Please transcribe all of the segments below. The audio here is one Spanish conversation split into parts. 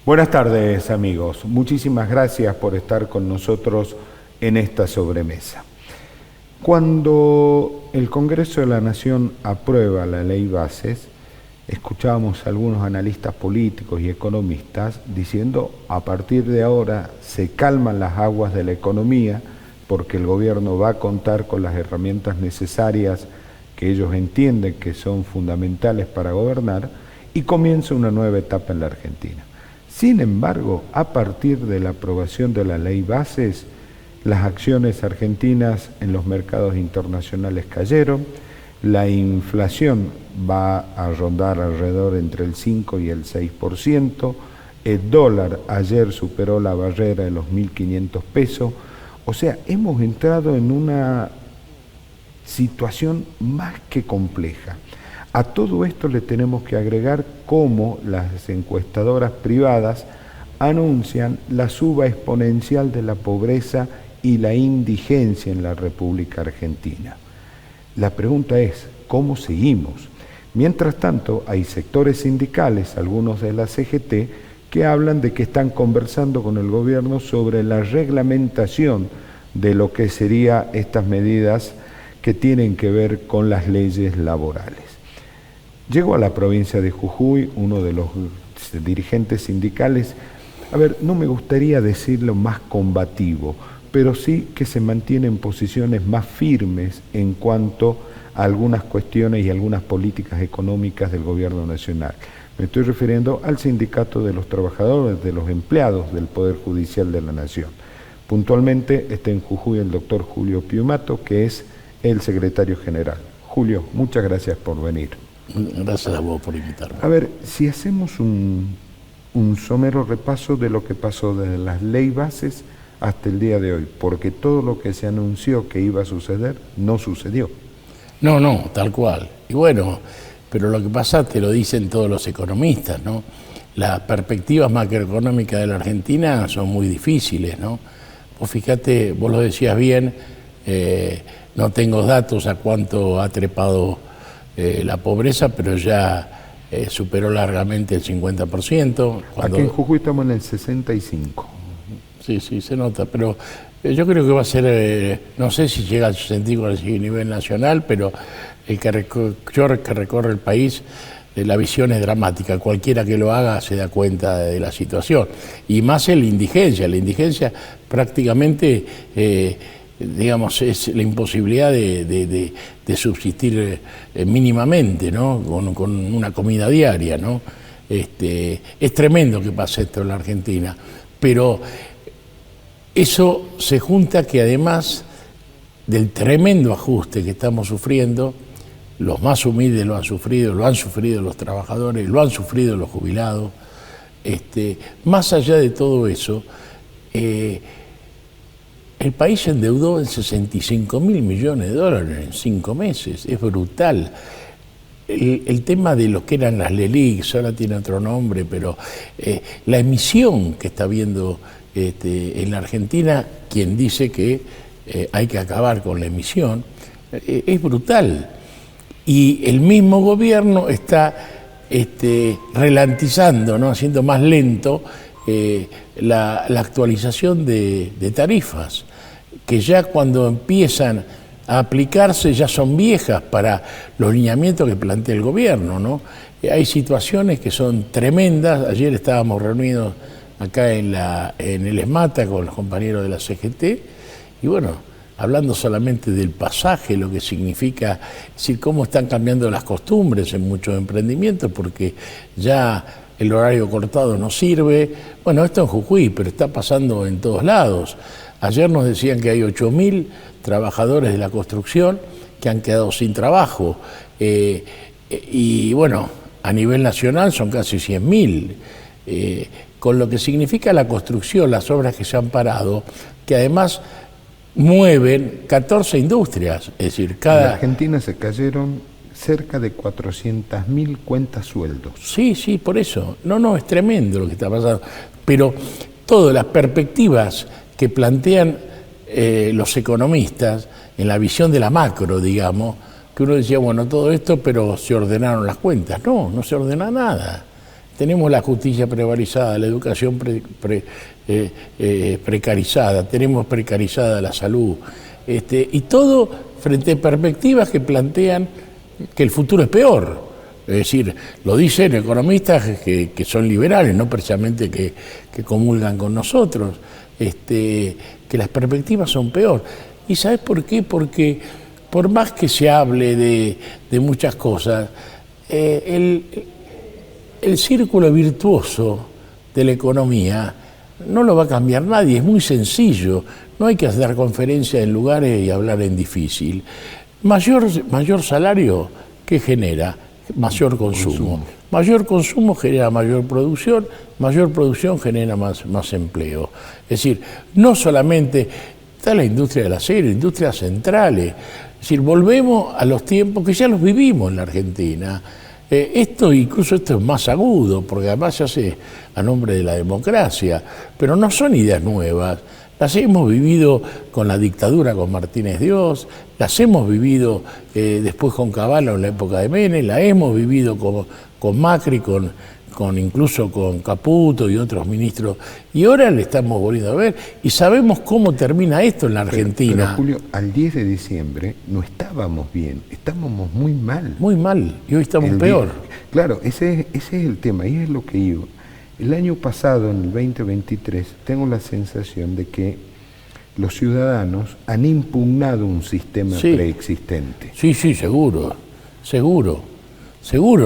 Buenas tardes, amigos. Muchísimas gracias por estar con nosotros en esta sobremesa. Cuando el Congreso de la Nación aprueba la Ley Bases, escuchábamos a algunos analistas políticos y economistas diciendo a partir de ahora se calman las aguas de la economía porque el gobierno va a contar con las herramientas necesarias que ellos entienden que son fundamentales para gobernar y comienza una nueva etapa en la Argentina. Sin embargo, a partir de la aprobación de la Ley Bases, las acciones argentinas en los mercados internacionales cayeron, la inflación va a rondar alrededor entre el 5 y el 6%, el dólar ayer superó la barrera de los 1.500 pesos, o sea, hemos entrado en una situación más que compleja. A todo esto le tenemos que agregar cómo las encuestadoras privadas anuncian la suba exponencial de la pobreza y la indigencia en la República Argentina. La pregunta es, ¿cómo seguimos? Mientras tanto, hay sectores sindicales, algunos de la CGT, que hablan de que están conversando con el gobierno sobre la reglamentación de lo que serían estas medidas que tienen que ver con las leyes laborales. Llegó a la provincia de Jujuy uno de los dirigentes sindicales, no me gustaría decirlo más combativo, pero sí que se mantienen posiciones más firmes en cuanto a algunas cuestiones y algunas políticas económicas del gobierno nacional. Me estoy refiriendo al sindicato de los trabajadores, de los empleados del Poder Judicial de la Nación. Puntualmente está en Jujuy el doctor Julio Piumato, que es el secretario general. Julio, muchas gracias por venir. Gracias a vos por invitarme. Si hacemos un somero repaso de lo que pasó desde las ley bases hasta el día de hoy, porque todo lo que se anunció que iba a suceder, no sucedió. No, tal cual. Y bueno, pero lo que pasa te lo dicen todos los economistas, ¿no? Las perspectivas macroeconómicas de la Argentina son muy difíciles, ¿no? Vos fíjate, vos lo decías bien, no tengo datos a cuánto ha trepado la pobreza, pero ya superó largamente el 50%. Aquí en Jujuy estamos en el 65%. Sí, se nota, pero yo creo que va a ser, no sé si llega al 65 a nivel nacional, pero el que recorre el país, la visión es dramática. Cualquiera que lo haga se da cuenta de la situación. Y más en la indigencia prácticamente digamos, es la imposibilidad de subsistir mínimamente, ¿no? Con una comida diaria, ¿no? Es tremendo que pase esto en la Argentina, pero eso se junta que además del tremendo ajuste que estamos sufriendo, los más humildes lo han sufrido los trabajadores, lo han sufrido los jubilados. Más allá de todo eso, el país se endeudó en 65.000 millones de dólares en 5 meses, es brutal. El tema de lo que eran las LELIQs, ahora tiene otro nombre, pero la emisión que está habiendo en la Argentina, quien dice que hay que acabar con la emisión, es brutal. Y el mismo gobierno está ralentizando, ¿no? Haciendo más lento la actualización de tarifas, que ya cuando empiezan a aplicarse ya son viejas para los lineamientos que plantea el gobierno, ¿no? Hay situaciones que son tremendas. Ayer estábamos reunidos acá en el ESMATA con los compañeros de la CGT y bueno, hablando solamente del pasaje, lo que significa, es decir, cómo están cambiando las costumbres en muchos emprendimientos, porque ya el horario cortado no sirve. Bueno, esto en Jujuy, pero está pasando en todos lados. Ayer nos decían que hay 8.000 trabajadores de la construcción que han quedado sin trabajo. Y bueno, a nivel nacional son casi 100.000. Con lo que significa la construcción, las obras que se han parado, que además mueven 14 industrias. Es decir, En la Argentina se cayeron cerca de 400.000 cuentas sueldos. Sí, por eso. No, es tremendo lo que está pasando. Pero todas las perspectivas que plantean los economistas en la visión de la macro, digamos, que uno decía, bueno, todo esto, pero se ordenaron las cuentas. No se ordena nada. tenemos la justicia precarizada, la educación precarizada, tenemos precarizada la salud, y todo frente a perspectivas que plantean que el futuro es peor. Es decir, lo dicen economistas que son liberales, no precisamente que comulgan con nosotros, que las perspectivas son peor. ¿Y sabes por qué? Porque por más que se hable de muchas cosas, el círculo virtuoso de la economía no lo va a cambiar nadie, es muy sencillo. No hay que hacer conferencias en lugares y hablar en difícil. Mayor salario, ¿qué genera? Mayor consumo. Mayor consumo genera mayor producción genera más empleo. Es decir, no solamente está la industria del acero, industrias centrales. Es decir, volvemos a los tiempos que ya los vivimos en la Argentina. Incluso esto es más agudo, porque además se hace a nombre de la democracia, pero no son ideas nuevas. Las hemos vivido con la dictadura con Martínez Dios, las hemos vivido después con Cavallo en la época de Menem, la hemos vivido con Macri, incluso con Caputo y otros ministros, y ahora le estamos volviendo a ver, y sabemos cómo termina esto en la Argentina. Pero Julio, al 10 de diciembre no estábamos bien, estábamos muy mal. Muy mal, y hoy estamos peor. Claro, ese es el tema, y es lo que digo. El año pasado, en el 2023, tengo la sensación de que los ciudadanos han impugnado un sistema preexistente. Sí, seguro.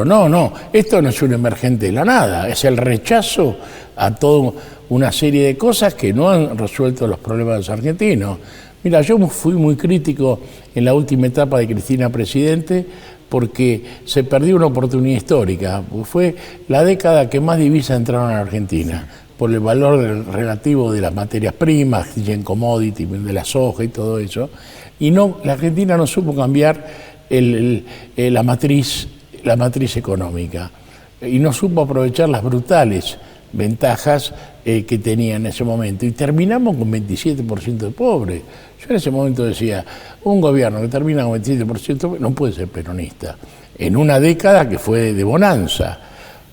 No, esto no es un emergente de la nada, es el rechazo a toda una serie de cosas que no han resuelto los problemas de los argentinos. Mira, yo fui muy crítico en la última etapa de Cristina Presidente, porque se perdió una oportunidad histórica. Fue la década que más divisas entraron a la Argentina, por el valor relativo de las materias primas, en commodity, de la soja y todo eso. Y la Argentina no supo cambiar la matriz económica, y no supo aprovechar las brutales ventajas que tenía en ese momento. Y terminamos con 27% de pobres. Yo en ese momento decía, un gobierno que termina con 27% no puede ser peronista, en una década que fue de bonanza.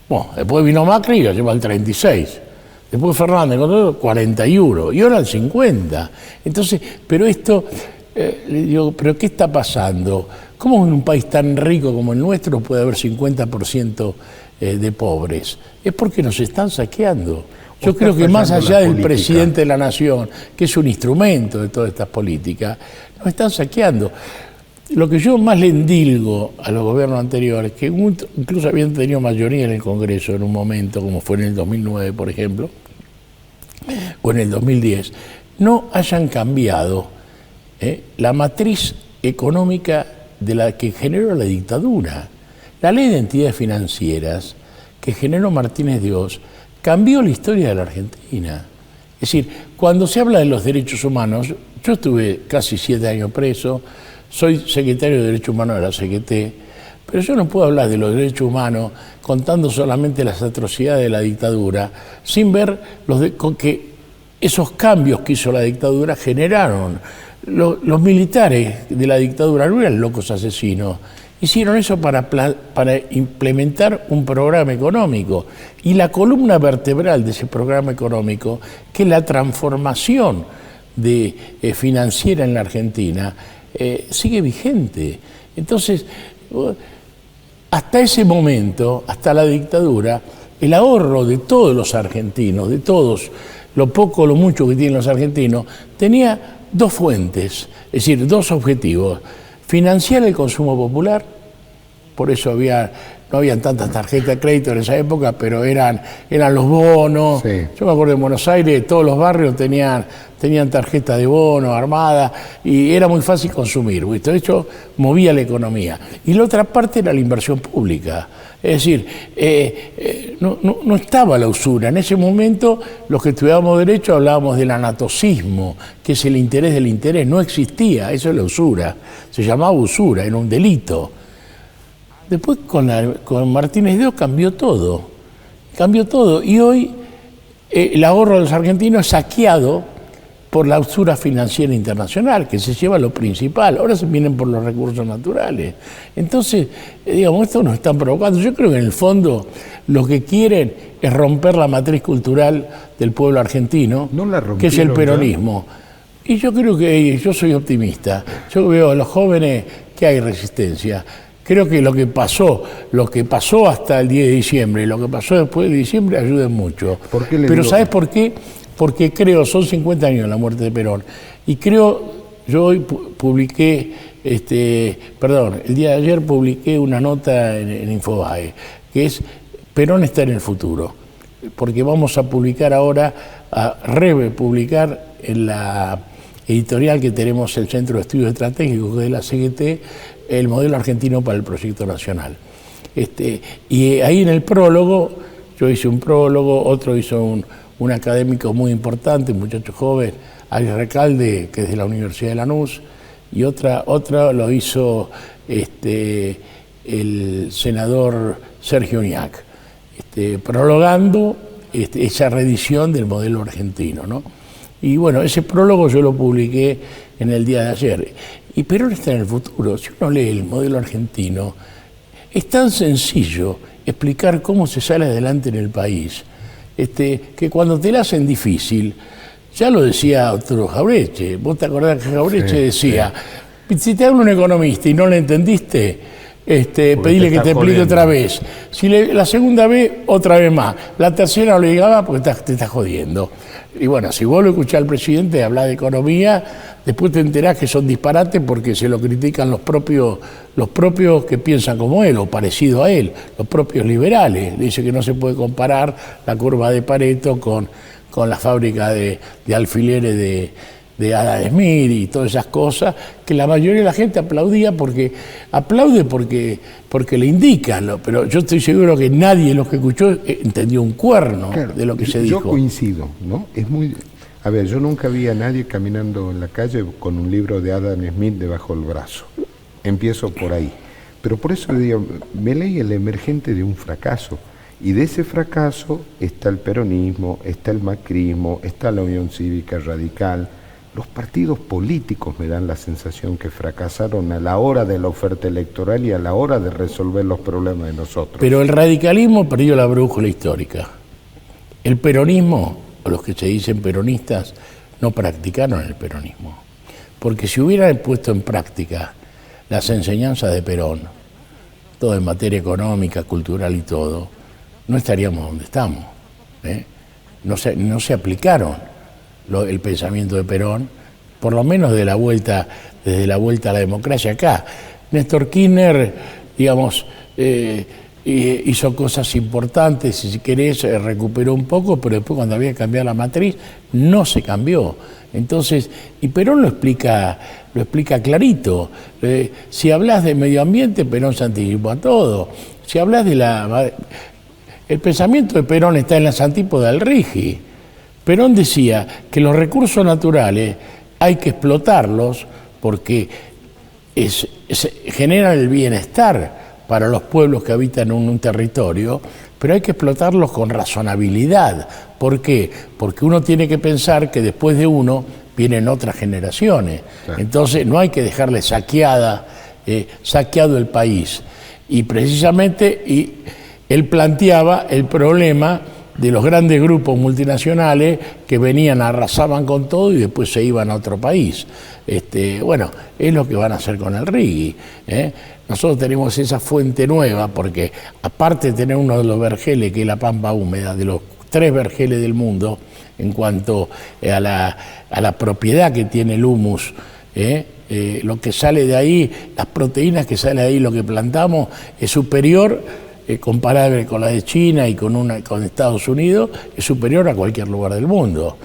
Bueno, después vino Macri y lo lleva al 36%. Después Fernández con 41%, y ahora al 50%. Entonces, pero esto, le digo, ¿pero qué está pasando? ¿Cómo en un país tan rico como el nuestro puede haber 50% de pobres? Es porque nos están saqueando. Yo creo que más allá del presidente de la nación, que es un instrumento de todas estas políticas, nos están saqueando. Lo que yo más le endilgo a los gobiernos anteriores, que incluso habían tenido mayoría en el Congreso en un momento, como fue en el 2009, por ejemplo, o en el 2010, no hayan cambiado la matriz económica de la que generó la dictadura. La ley de entidades financieras que generó Martínez Dios cambió la historia de la Argentina. Es decir, cuando se habla de los derechos humanos, yo estuve casi 7 años preso, soy secretario de Derechos Humanos de la CGT, pero yo no puedo hablar de los derechos humanos contando solamente las atrocidades de la dictadura, sin ver que esos cambios que hizo la dictadura generaron. Los militares de la dictadura no eran locos asesinos, hicieron eso para implementar un programa económico, y la columna vertebral de ese programa económico, que es la transformación financiera en la Argentina, sigue vigente. Entonces, hasta ese momento, hasta la dictadura, el ahorro de todos los argentinos, de todos, lo poco o lo mucho que tienen los argentinos, tenía 2 fuentes, es decir, 2 objetivos: financiar el consumo popular, por eso no habían tantas tarjetas de crédito en esa época, pero eran los bonos. Sí. Yo me acuerdo en Buenos Aires, todos los barrios tenían tarjetas de bono armadas, y era muy fácil consumir, ¿viste? Esto movía la economía. Y la otra parte era la inversión pública. Es decir, no estaba la usura. En ese momento, los que estudiábamos Derecho hablábamos del anatocismo, que es el interés del interés. No existía, eso es la usura. Se llamaba usura, era un delito. Después con Martínez Dios cambió todo, y hoy el ahorro de los argentinos es saqueado por la usura financiera internacional, que se lleva lo principal. Ahora se vienen por los recursos naturales. Entonces, digamos, esto nos están provocando. Yo creo que en el fondo lo que quieren es romper la matriz cultural del pueblo argentino, que es el peronismo. ¿Ya? Y yo creo que yo soy optimista. Yo veo a los jóvenes que hay resistencia. Creo que lo que pasó hasta el 10 de diciembre y lo que pasó después de diciembre ayuda mucho. Pero ¿sabes por qué? Porque creo, son 50 años de la muerte de Perón, y creo, yo hoy publiqué, el día de ayer publiqué una nota en Infobae, que es Perón está en el futuro, porque vamos a publicar ahora, a republicar en la editorial que tenemos el Centro de Estudios Estratégicos, que es la CGT, el modelo argentino para el proyecto nacional. Y ahí en el prólogo, yo hice un prólogo, otro hizo un académico muy importante, un muchacho joven, Ari Recalde, que es de la Universidad de Lanús, y otra lo hizo el senador Sergio Uñac, prologando esa reedición del modelo argentino, ¿no? Y bueno, ese prólogo yo lo publiqué en el día de ayer. Y Perón está en el futuro. Si uno lee el modelo argentino, es tan sencillo explicar cómo se sale adelante en el país, que cuando te la hacen difícil, ya lo decía Arturo Jauretche. ¿Vos te acordás que Jauretche decía, si te habla un economista y no le entendiste, pedile que te explique otra vez. Si la segunda vez, otra vez más. La tercera no le llegaba porque te estás jodiendo. Y bueno, si vos lo escuchás al presidente hablar de economía, después te enterás que son disparates porque se lo critican los propios que piensan como él o parecido a él, los propios liberales. Dice que no se puede comparar la curva de Pareto con la fábrica de alfileres de Adam Smith y todas esas cosas, que la mayoría de la gente aplaude porque le indican, pero yo estoy seguro que nadie de los que escuchó entendió un cuerno de lo que se dijo. Yo coincido, ¿no? A ver, yo nunca vi a nadie caminando en la calle con un libro de Adam Smith debajo del brazo. Empiezo por ahí. Pero por eso digo, me leí El emergente de un fracaso. Y de ese fracaso está el peronismo, está el macrismo, está la Unión Cívica Radical. Los partidos políticos me dan la sensación que fracasaron a la hora de la oferta electoral y a la hora de resolver los problemas de nosotros. Pero el radicalismo perdió la brújula histórica. El peronismo, o los que se dicen peronistas, no practicaron el peronismo. Porque si hubieran puesto en práctica las enseñanzas de Perón, todo en materia económica, cultural y todo, no estaríamos donde estamos. No se aplicaron el pensamiento de Perón, por lo menos desde la vuelta a la democracia acá. Néstor Kirchner, digamos, hizo cosas importantes, si querés, recuperó un poco, pero después cuando había que cambiar la matriz, no se cambió. Entonces, y Perón lo explica clarito. Si hablas de medio ambiente, Perón se anticipó a todo. Si hablas el pensamiento de Perón está en las antípodas del Rigi. Perón decía que los recursos naturales hay que explotarlos porque generan el bienestar para los pueblos que habitan en un territorio, pero hay que explotarlos con razonabilidad. ¿Por qué? Porque uno tiene que pensar que después de uno vienen otras generaciones. Claro. Entonces no hay que dejarle saqueado el país. Y precisamente él planteaba el problema de los grandes grupos multinacionales que venían, arrasaban con todo y después se iban a otro país. Bueno, es lo que van a hacer con el Rigi. Nosotros tenemos esa fuente nueva porque, aparte de tener uno de los vergeles, que es la pampa húmeda, de los 3 vergeles del mundo, en cuanto a la propiedad que tiene el humus, lo que sale de ahí, las proteínas que salen de ahí, lo que plantamos, es superior, comparable con la de China y con Estados Unidos, es superior a cualquier lugar del mundo.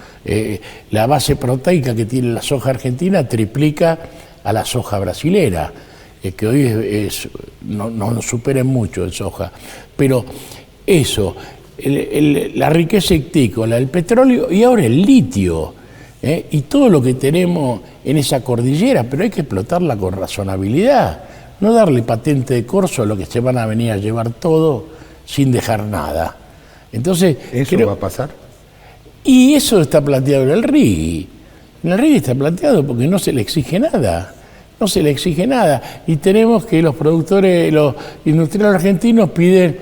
La base proteica que tiene la soja argentina triplica a la soja brasilera, que hoy no nos supera mucho en soja. Pero eso, la riqueza ictícola, el petróleo y ahora el litio, y todo lo que tenemos en esa cordillera, pero hay que explotarla con razonabilidad. No darle patente de corso a lo que se van a venir a llevar todo sin dejar nada. Entonces, ¿eso va a pasar? Y eso está planteado en el Rigi. En el reggae está planteado porque no se le exige nada. No se le exige nada. Y tenemos que los productores, los industriales argentinos piden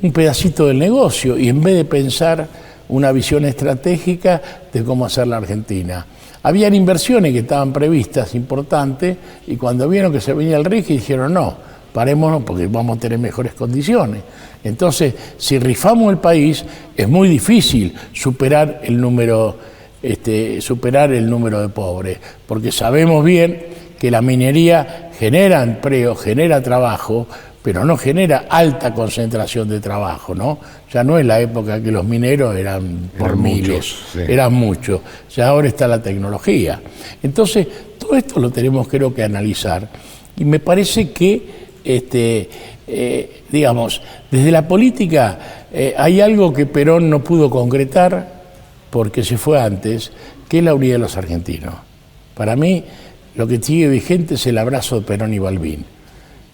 un pedacito del negocio y en vez de pensar una visión estratégica de cómo hacer la Argentina. Habían inversiones que estaban previstas importantes y cuando vieron que se venía el reggae dijeron no, parémonos porque vamos a tener mejores condiciones. Entonces, si rifamos el país, es muy difícil superar el número de pobres, porque sabemos bien que la minería genera empleo, genera trabajo, pero no genera alta concentración de trabajo, ¿no? Ya no es la época que los mineros eran por miles, sí. Eran muchos, ya ahora está la tecnología. Entonces, todo esto lo tenemos creo que analizar, y me parece que, digamos, desde la política hay algo que Perón no pudo concretar, porque se fue antes, que es la unidad de los argentinos. Para mí, lo que sigue vigente es el abrazo de Perón y Balbín.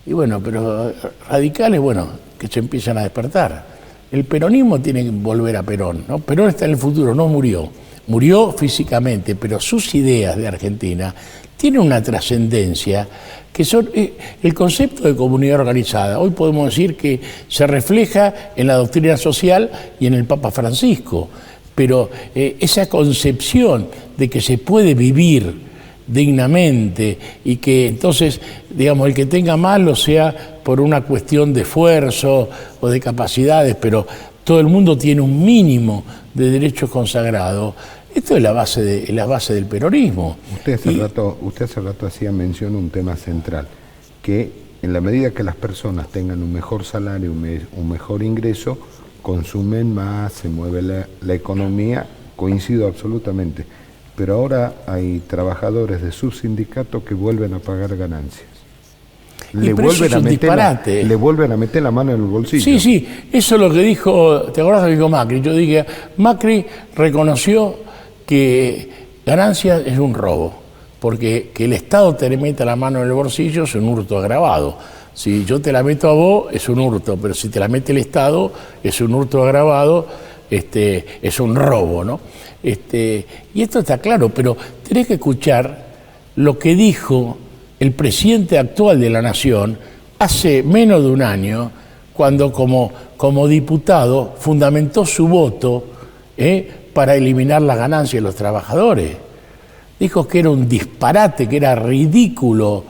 Y bueno, pero radicales, bueno, que se empiezan a despertar. El peronismo tiene que volver a Perón, ¿no? Perón está en el futuro, no murió. Murió físicamente, pero sus ideas de Argentina tienen una trascendencia que son el concepto de comunidad organizada. Hoy podemos decir que se refleja en la doctrina social y en el Papa Francisco, pero esa concepción de que se puede vivir dignamente y que entonces, digamos, el que tenga más lo sea por una cuestión de esfuerzo o de capacidades, pero todo el mundo tiene un mínimo de derechos consagrados. Esto es la base del peronismo. Usted hace rato hacía mención a un tema central, que en la medida que las personas tengan un mejor salario, un mejor ingreso, consumen más, se mueve la economía, coincido absolutamente. Pero ahora hay trabajadores de sus sindicatos que vuelven a pagar ganancias. Le vuelven a meter la mano en el bolsillo. Sí, sí, eso es lo que dijo, ¿te acordás lo que dijo Macri? Yo dije, Macri reconoció que ganancias es un robo, porque que el Estado te le meta la mano en el bolsillo es un hurto agravado. Si yo te la meto a vos, es un hurto, pero si te la mete el Estado, es un hurto agravado, es un robo, ¿no? Y esto está claro, pero tenés que escuchar lo que dijo el presidente actual de la Nación hace menos de un año, cuando como diputado fundamentó su voto para eliminar las ganancias de los trabajadores. Dijo que era un disparate, que era ridículo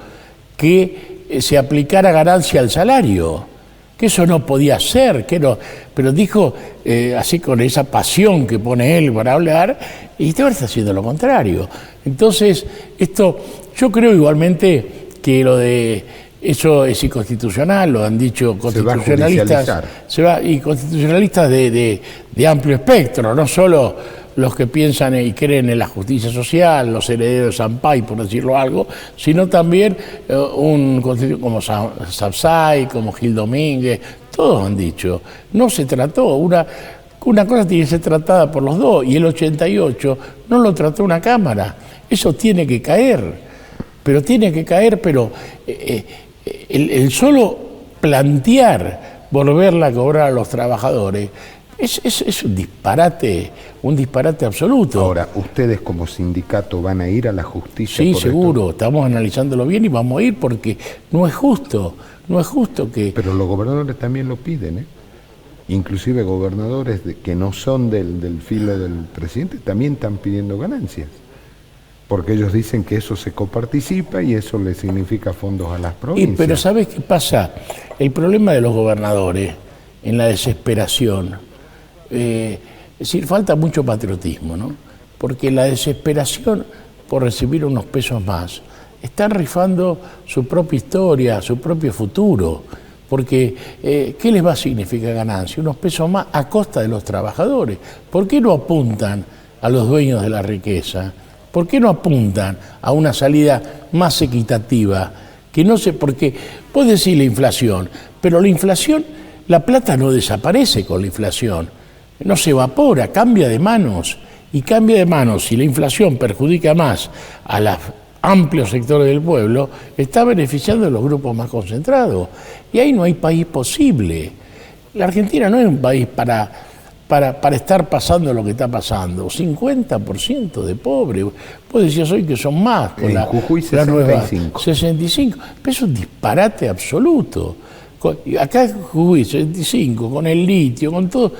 que se aplicara ganancia al salario, que eso no podía ser, pero dijo así con esa pasión que pone él para hablar, y ahora está haciendo lo contrario. Entonces, esto, yo creo igualmente que lo de eso es inconstitucional, lo han dicho constitucionalistas, y constitucionalistas de amplio espectro, no solo los que piensan y creen en la justicia social, los herederos de Sampay, por decirlo algo, sino también un como Sapsay, como Gil Domínguez, todos han dicho, no se trató, una cosa tiene que ser tratada por los dos, y el 88 no lo trató una Cámara, eso tiene que caer, pero el solo plantear volverla a cobrar a los trabajadores es un disparate absoluto. Ahora, ¿ustedes como sindicato van a ir a la justicia? Sí, seguro, estamos analizándolo bien y vamos a ir porque no es justo que... Pero los gobernadores también lo piden, ¿eh? Inclusive gobernadores que no son del filo del presidente también están pidiendo ganancias. Porque ellos dicen que eso se coparticipa y eso le significa fondos a las provincias. Pero ¿sabes qué pasa? El problema de los gobernadores, en la desesperación, es decir, falta mucho patriotismo, ¿no? Porque la desesperación por recibir unos pesos más, están rifando su propia historia, su propio futuro, porque ¿qué les va a significar ganancia? Unos pesos más a costa de los trabajadores. ¿Por qué no apuntan a los dueños de la riqueza? ¿Por qué no apuntan a una salida más equitativa? Porque vos decís la inflación, pero la inflación, la plata no desaparece con la inflación, no se evapora, cambia de manos, y cambia de manos, si la inflación perjudica más a los amplios sectores del pueblo, está beneficiando a los grupos más concentrados, y ahí no hay país posible. La Argentina no es un país para estar pasando lo que está pasando. 50% de pobres. Vos decías hoy que son más. Con en Jujuy 65. 65. Pero es un disparate absoluto. Acá en Jujuy 65, con el litio, con todo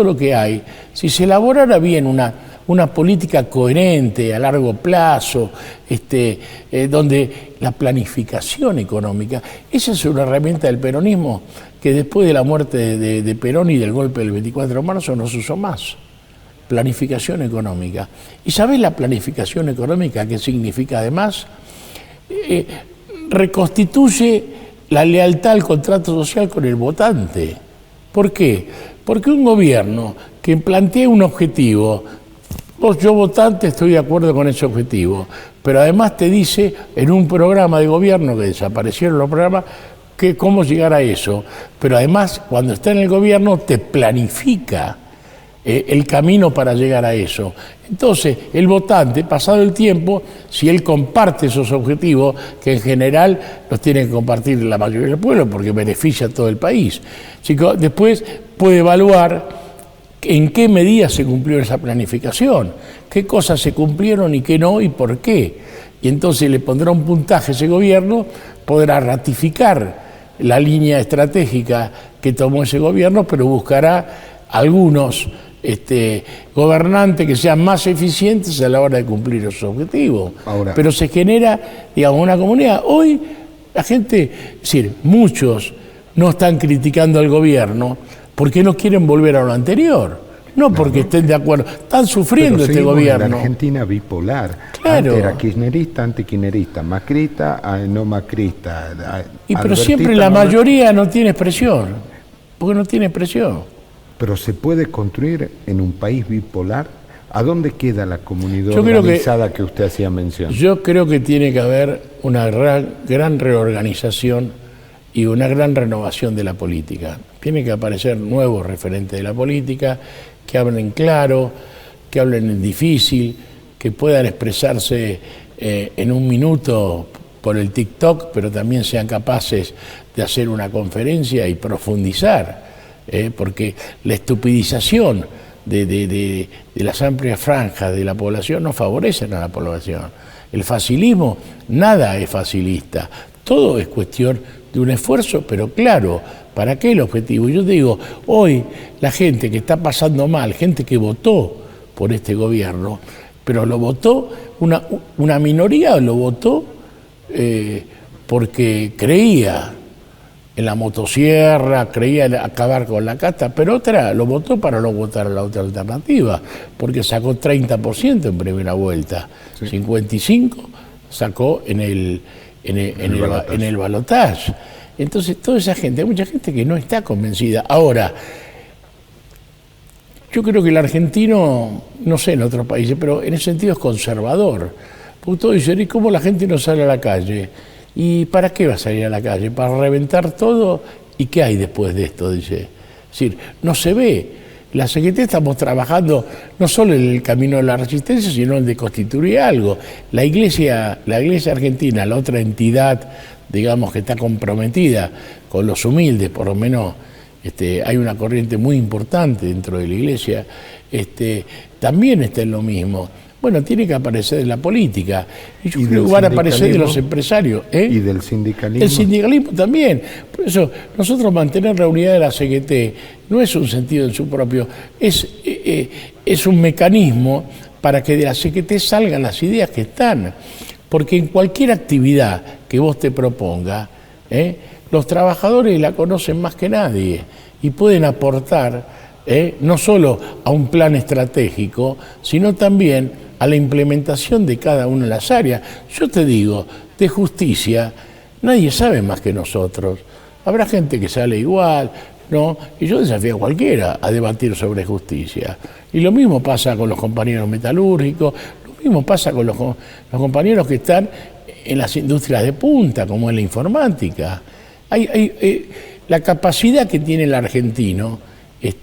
lo que hay. Si se elaborara bien una política coherente a largo plazo, donde la planificación económica, esa es una herramienta del peronismo que después de la muerte de Perón y del golpe del 24 de marzo no se usó más. Planificación económica. ¿Y sabés la planificación económica qué significa además? Reconstituye la lealtad al contrato social con el votante. ¿Por qué? Porque un gobierno que plantea un objetivo, yo votante estoy de acuerdo con ese objetivo, pero además te dice en un programa de gobierno, que desaparecieron los programas, que cómo llegar a eso, pero además cuando está en el gobierno te planifica el camino para llegar a eso. Entonces el votante, pasado el tiempo, si él comparte esos objetivos, que en general los tiene que compartir la mayoría del pueblo porque beneficia a todo el país, después puede evaluar en qué medida se cumplió esa planificación, qué cosas se cumplieron y qué no y por qué. Y entonces le pondrá un puntaje a ese gobierno, podrá ratificar la línea estratégica que tomó ese gobierno, pero buscará algunos gobernantes que sean más eficientes a la hora de cumplir esos objetivos. Ahora, pero se genera, digamos, una comunidad. Hoy la gente, es decir, muchos no están criticando al gobierno porque no quieren volver a lo anterior, no porque estén de acuerdo, están sufriendo este gobierno. En la Argentina bipolar, claro. Antes era kirchnerista, antikirchnerista, macrista, no macrista. Pero siempre la mayoría no tiene expresión, porque no tiene expresión. Pero se puede construir en un país bipolar. ¿A dónde queda la comunidad yo organizada que usted hacía mención? Yo creo que tiene que haber una gran reorganización y una gran renovación de la política. Tiene que aparecer nuevos referentes de la política, que hablen claro, que hablen en difícil, que puedan expresarse en un minuto por el TikTok, pero también sean capaces de hacer una conferencia y profundizar, porque la estupidización de las amplias franjas de la población no favorecen a la población. El facilismo, nada es facilista, todo es cuestión de un esfuerzo, pero claro, ¿para qué el objetivo? Yo te digo, hoy la gente que está pasando mal, gente que votó por este gobierno, pero lo votó, una minoría lo votó porque creía en la motosierra, creía en acabar con la casta, pero otra lo votó para no votar a la otra alternativa, porque sacó 30% en primera vuelta, sí. 55% sacó en el balotaje. Entonces toda esa gente, hay mucha gente que no está convencida. Ahora, yo creo que el argentino, no sé en otros países, pero en ese sentido es conservador. Porque todos dicen, ¿y cómo la gente no sale a la calle? ¿Y para qué va a salir a la calle? ¿Para reventar todo? ¿Y qué hay después de esto? Dice. Es decir, no se ve. La CGT estamos trabajando no solo en el camino de la resistencia, sino en el de constituir algo. La iglesia argentina, la otra entidad, digamos, que está comprometida con los humildes, por lo menos hay una corriente muy importante dentro de la iglesia, también está en lo mismo. Bueno, tiene que aparecer en la política. Y yo creo que van a aparecer de los empresarios. ¿Y del sindicalismo? El sindicalismo también. Por eso, nosotros mantener la unidad de la CGT no es un sentido en su propio, es un mecanismo para que de la CGT salgan las ideas que están. Porque en cualquier actividad que vos te propongas, los trabajadores la conocen más que nadie y pueden aportar no solo a un plan estratégico, sino también a la implementación de cada una de las áreas. Yo te digo, de justicia, nadie sabe más que nosotros. Habrá gente que sale igual, ¿no? Y yo desafío a cualquiera a debatir sobre justicia. Y lo mismo pasa con los compañeros metalúrgicos, lo mismo pasa con los compañeros que están en las industrias de punta, como en la informática. La capacidad que tiene el argentino,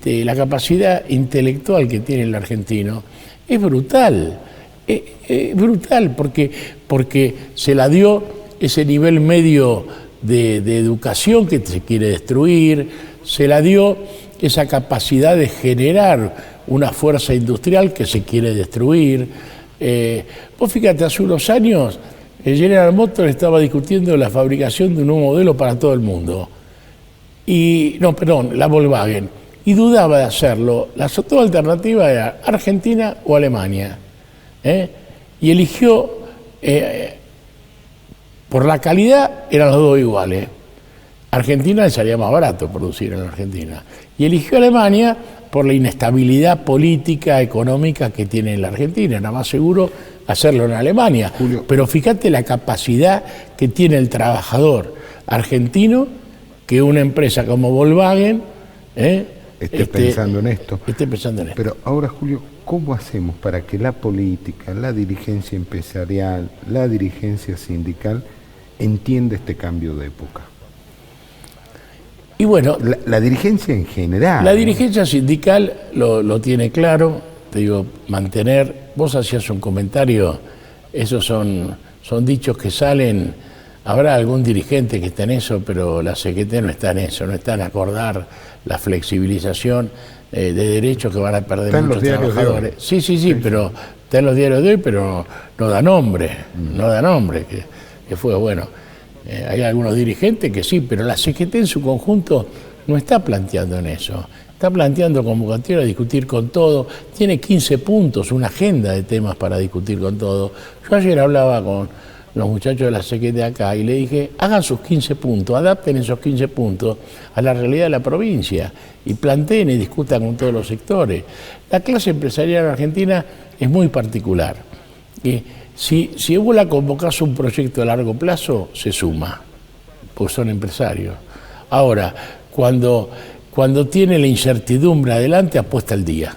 la capacidad intelectual que tiene el argentino, es brutal, brutal, porque se la dio ese nivel medio de educación que se quiere destruir, se la dio esa capacidad de generar una fuerza industrial que se quiere destruir. Vos fíjate, hace unos años el General Motors estaba discutiendo la fabricación de un nuevo modelo para todo el mundo. La Volkswagen. Y dudaba de hacerlo. La otra alternativa era Argentina o Alemania. Y eligió, por la calidad, eran los dos iguales. Argentina le salía más barato producir en la Argentina. Y eligió Alemania por la inestabilidad política, económica que tiene la Argentina. Era más seguro hacerlo en Alemania. Julio. Pero fíjate la capacidad que tiene el trabajador argentino que una empresa como Volkswagen esté pensando en esto. Esté pensando en esto. Pero ahora, Julio, ¿cómo hacemos para que la política, la dirigencia empresarial, la dirigencia sindical entienda este cambio de época? Y bueno, La dirigencia en general. la dirigencia sindical lo tiene claro, te digo, mantener, vos hacías un comentario, esos son dichos que salen, habrá algún dirigente que está en eso, pero la CGT no está en eso, no está en acordar la flexibilización de derechos que van a perder Está en muchos los diarios trabajadores. de hoy. Sí, pero está en los diarios de hoy, pero no da nombre, que fue bueno. Hay algunos dirigentes que sí, pero la CGT en su conjunto no está planteando en eso. Está planteando convocatoria a discutir con todo. Tiene 15 puntos, una agenda de temas para discutir con todo. Yo ayer hablaba con los muchachos de la CGT acá y le dije, hagan sus 15 puntos, adapten esos 15 puntos a la realidad de la provincia y planteen y discutan con todos los sectores. La clase empresarial argentina es muy particular. Si vos la convocás a un proyecto a largo plazo, se suma, pues son empresarios. Ahora, cuando tiene la incertidumbre adelante, apuesta al día,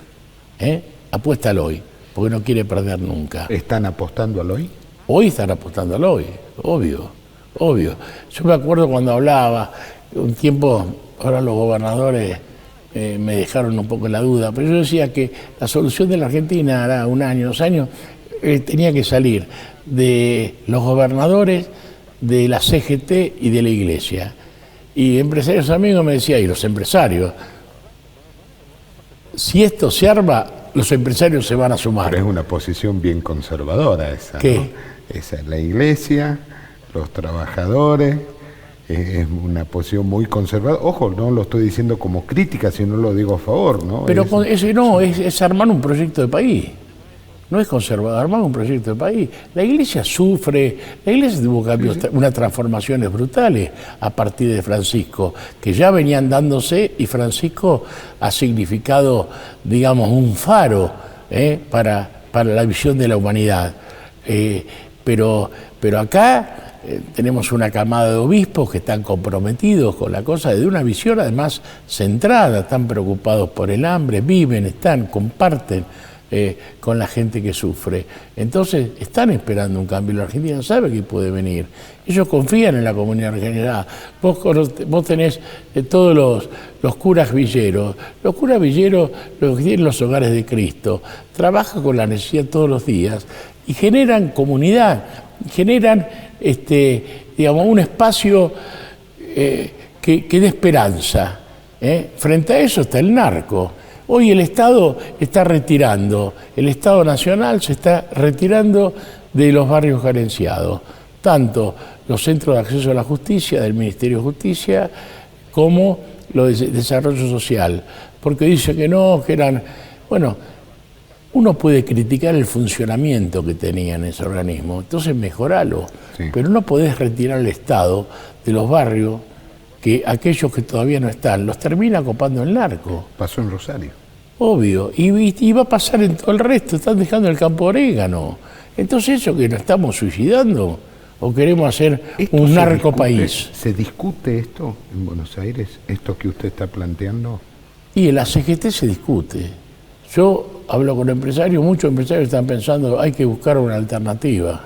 apuesta al hoy, porque no quiere perder nunca. ¿Están apostando al hoy? Hoy están apostando al hoy, obvio. Yo me acuerdo cuando hablaba, un tiempo, ahora los gobernadores me dejaron un poco en la duda, pero yo decía que la solución de la Argentina hará un año, 2 años, tenía que salir de los gobernadores, de la CGT y de la Iglesia. Y empresarios amigos me decían, y los empresarios, si esto se arma, los empresarios se van a sumar. Pero es una posición bien conservadora esa, ¿Qué? ¿no? Esa es la Iglesia, los trabajadores, es una posición muy conservadora. Ojo, no lo estoy diciendo como crítica, sino lo digo a favor, ¿no? Pero es armar un proyecto de país. No es conservador, armar un proyecto de país. La Iglesia sufre, la Iglesia tuvo cambios, unas transformaciones brutales a partir de Francisco, que ya venían dándose, y Francisco ha significado, digamos, un faro para la visión de la humanidad. Pero acá tenemos una camada de obispos que están comprometidos con la cosa, de una visión además centrada, están preocupados por el hambre, viven, comparten con la gente que sufre. Entonces están esperando un cambio. La Argentina sabe que puede venir. Ellos confían en la comunidad argentina. Vos tenés todos los curas villeros. Los curas villeros, los que tienen los hogares de Cristo, trabajan con la necesidad todos los días y generan comunidad, generan digamos, un espacio que dé esperanza. Frente a eso está el narco. Hoy el Estado está retirando, el Estado Nacional se está retirando de los barrios carenciados, tanto los centros de acceso a la justicia del Ministerio de Justicia como los de desarrollo social, porque dice que no, que eran... Bueno, uno puede criticar el funcionamiento que tenían ese organismo, entonces mejoralo, sí. Pero no podés retirar al Estado de los barrios que aquellos que todavía no están, los termina copando el narco. Pasó en Rosario. Obvio, y va a pasar en todo el resto, están dejando el campo orégano. Entonces, ¿eso que nos estamos suicidando? ¿O queremos hacer un narco país? ¿Se discute esto en Buenos Aires, esto que usted está planteando? Y en la CGT se discute. Yo hablo con empresarios, muchos empresarios están pensando, hay que buscar una alternativa,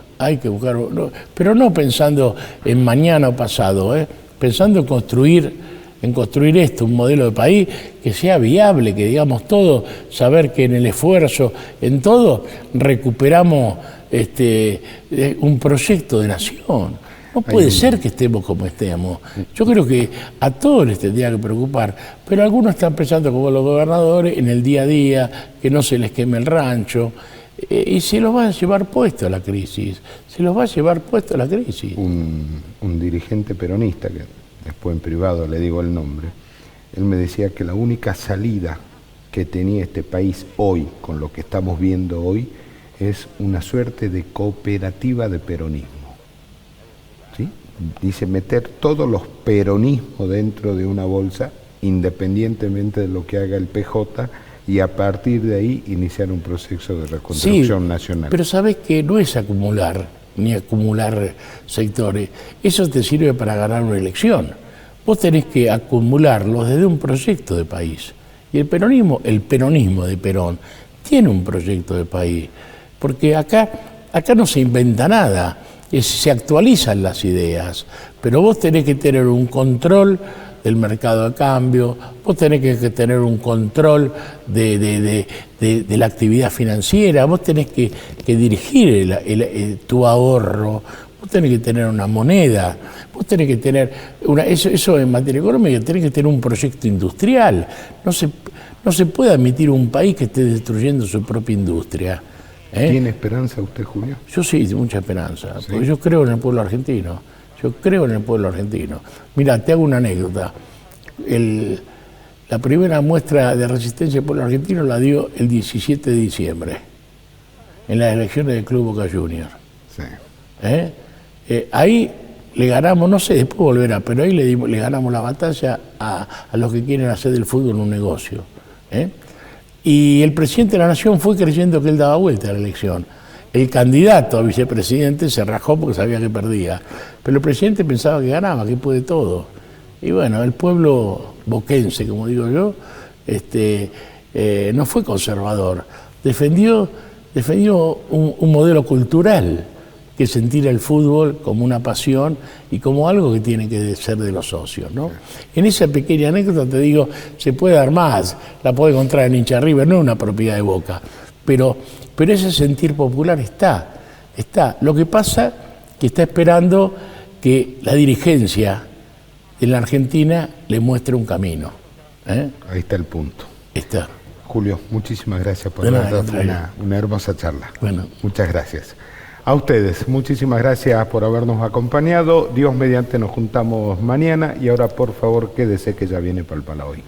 pero no pensando en mañana o pasado, pensando en construir esto, un modelo de país que sea viable, que digamos todo, saber que en el esfuerzo, en todo, recuperamos un proyecto de nación. No puede ser que estemos como estemos. Yo creo que a todos les tendría que preocupar, pero algunos están pensando como los gobernadores en el día a día, que no se les queme el rancho, y se los va a llevar puesto a la crisis, se los va a llevar puesto a la crisis. Un dirigente peronista, que después en privado le digo el nombre, él me decía que la única salida que tenía este país hoy, con lo que estamos viendo hoy, es una suerte de cooperativa de peronismo. ¿Sí? Dice, meter todos los peronismos dentro de una bolsa, independientemente de lo que haga el PJ, y a partir de ahí iniciar un proceso de reconstrucción nacional. Pero sabes que no es acumular, ni acumular sectores. Eso te sirve para ganar una elección. Vos tenés que acumularlos desde un proyecto de país. Y el peronismo de Perón, tiene un proyecto de país. Porque acá no se inventa nada, se actualizan las ideas. Pero vos tenés que tener un control del mercado de cambio, vos tenés que tener un control de la actividad financiera, vos tenés que dirigir tu ahorro, vos tenés que tener una moneda, vos tenés que tener, eso en materia económica, tenés que tener un proyecto industrial. No se puede admitir un país que esté destruyendo su propia industria. ¿Tiene esperanza usted, Julio? Yo sí, mucha esperanza, ¿Sí? porque yo creo en el pueblo argentino. Yo creo en el pueblo argentino. Mira, te hago una anécdota. La primera muestra de resistencia del pueblo argentino la dio el 17 de diciembre, en las elecciones del Club Boca Juniors. Sí. Ahí le ganamos, no sé, después volverá, pero ahí le ganamos la batalla a los que quieren hacer del fútbol un negocio. Y el presidente de la Nación fue creyendo que él daba vuelta a la elección. El candidato a vicepresidente se rajó porque sabía que perdía, pero el presidente pensaba que ganaba, que puede todo. Y bueno, el pueblo boquense, como digo yo, no fue conservador, defendió un modelo cultural, que es sentir el fútbol como una pasión y como algo que tiene que ser de los socios, ¿no? En esa pequeña anécdota te digo, se puede dar más, la puede encontrar en hincha River, no es una propiedad de Boca, pero ese sentir popular está. Lo que pasa que está esperando que la dirigencia de la Argentina le muestre un camino. Ahí está el punto. Está. Julio, muchísimas gracias por darnos una hermosa charla. Bueno. Muchas gracias. A ustedes, muchísimas gracias por habernos acompañado. Dios mediante nos juntamos mañana y ahora por favor quédese que ya viene Palpala Hoy.